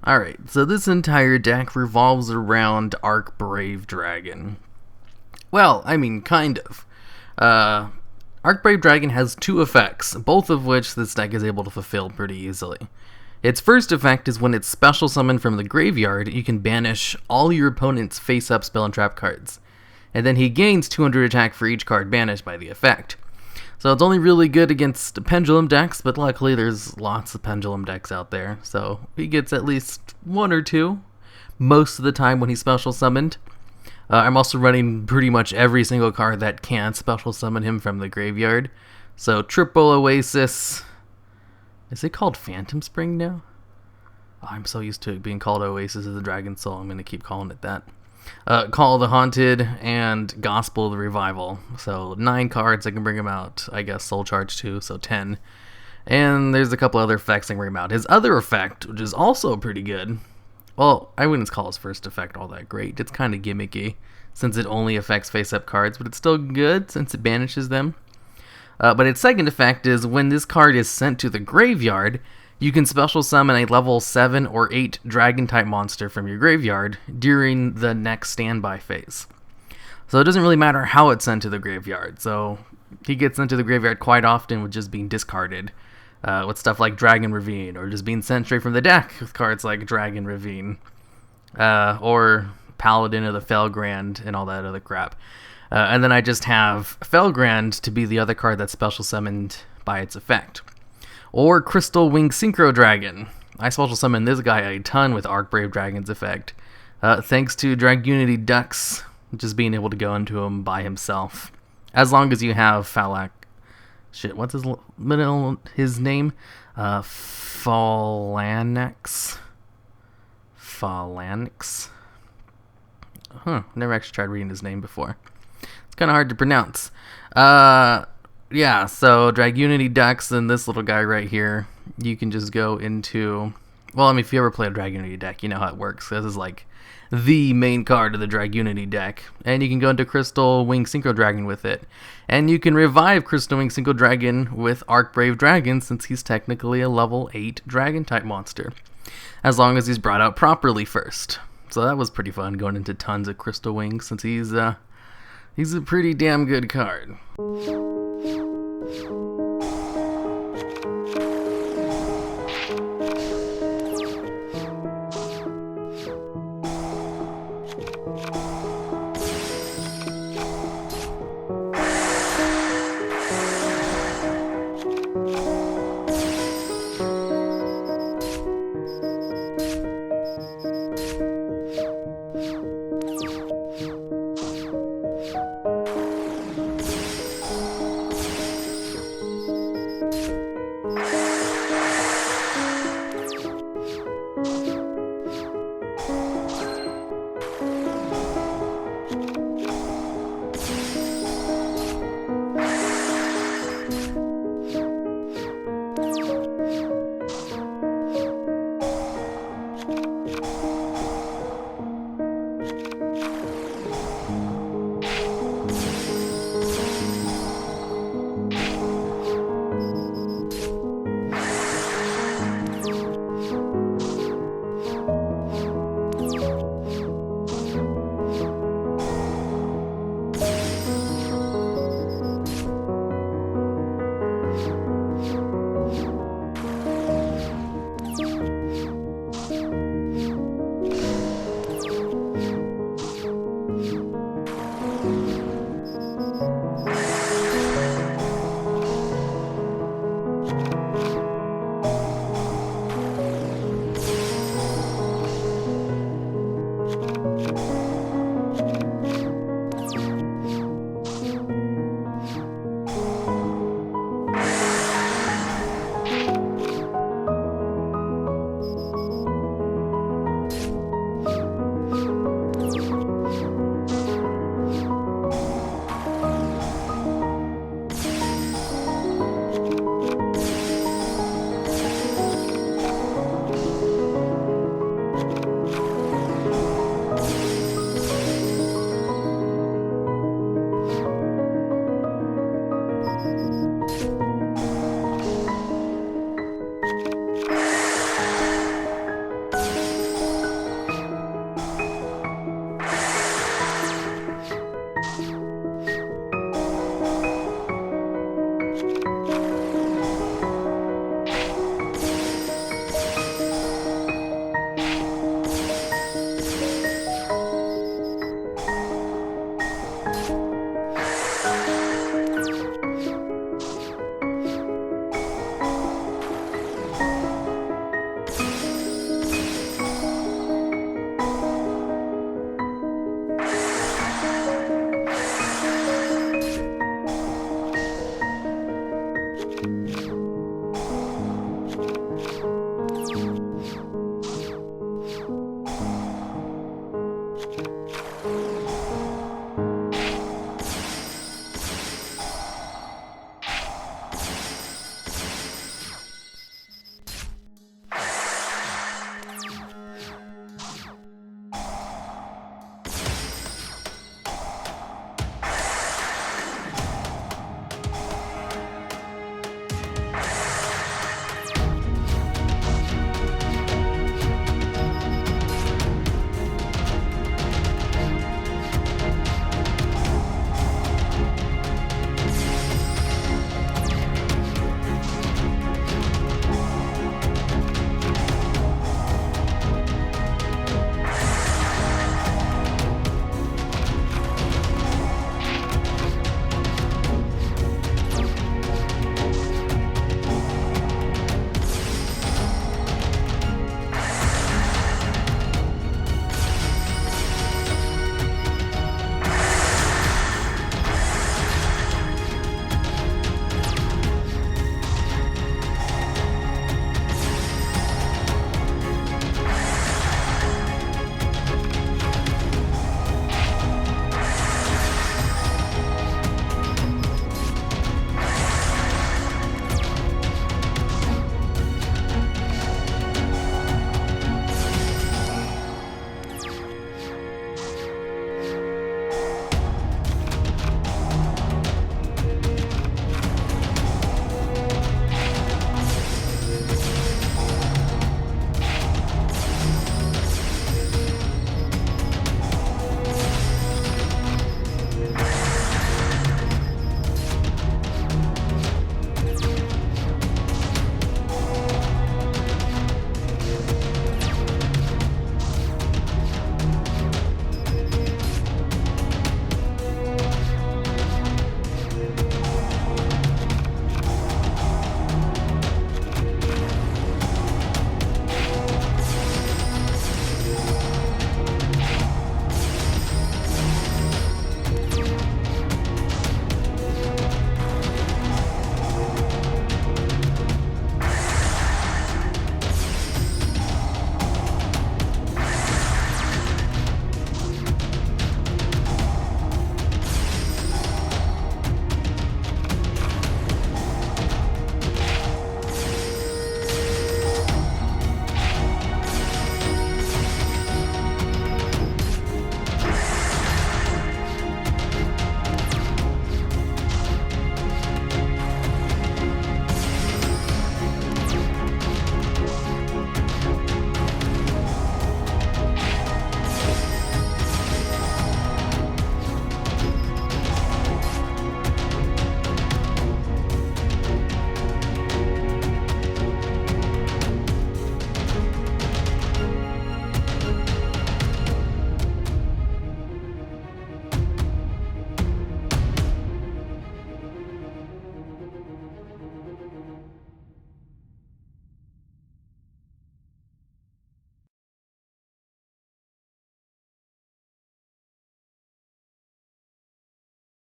Alright, so this entire deck revolves around Arkbrave Dragon. Well, I mean, kind of. Arkbrave Dragon has two effects, both of which this deck is able to fulfill pretty easily. Its first effect is when it's special summoned from the graveyard, you can banish all your opponent's face-up spell and trap cards. And then he gains 200 attack for each card banished by the effect. So it's only really good against pendulum decks, but luckily there's lots of pendulum decks out there, so he gets at least one or two most of the time when he's special summoned. I'm also running pretty much every single card that can special summon him from the graveyard. So triple Oasis. Is it called Phantom Spring now? Oh, I'm so used to it being called Oasis of the Dragon Soul, I'm going to keep calling it that. Call of the Haunted, and Gospel of the Revival. So 9 cards, I can bring him out. I guess Soul Charge 2, so 10. And there's a couple other effects I can bring him out. His other effect, which is also pretty good. Well, I wouldn't call his first effect all that great. It's kind of gimmicky, since it only affects face-up cards, but it's still good since it banishes them. But its second effect is when this card is sent to the graveyard, you can special summon a level 7 or 8 dragon-type monster from your graveyard during the next standby phase. So it doesn't really matter how it's sent to the graveyard. So he gets sent to the graveyard quite often with just being discarded. With stuff like Dragon Ravine, or just being sent straight from the deck with cards like Dragon Ravine. Or Paladin of the Felgrand and all that other crap. And then I just have Felgrand to be the other card that's special summoned by its effect. Or Crystal Wing Synchro Dragon. I special summon this guy a ton with Arkbrave Dragon's effect. Thanks to Dragunity Ducks just being able to go into him by himself. As long as you have Falak. Shit, what's his name? Phalanx? Phalanx? Huh, never actually tried reading his name before. It's kind of hard to pronounce. Yeah, so Dragunity Ducks and this little guy right here, you can just go into... Well, I mean, if you ever play a Dragunity deck, you know how it works. This is like the main card of the Dragunity deck. And you can go into Crystal Wing Synchro Dragon with it. And you can revive Crystal Wing Synchro Dragon with Arkbrave Dragon, since he's technically a level 8 Dragon-type monster. As long as he's brought out properly first. So that was pretty fun, going into tons of Crystal Wings, since he's a pretty damn good card.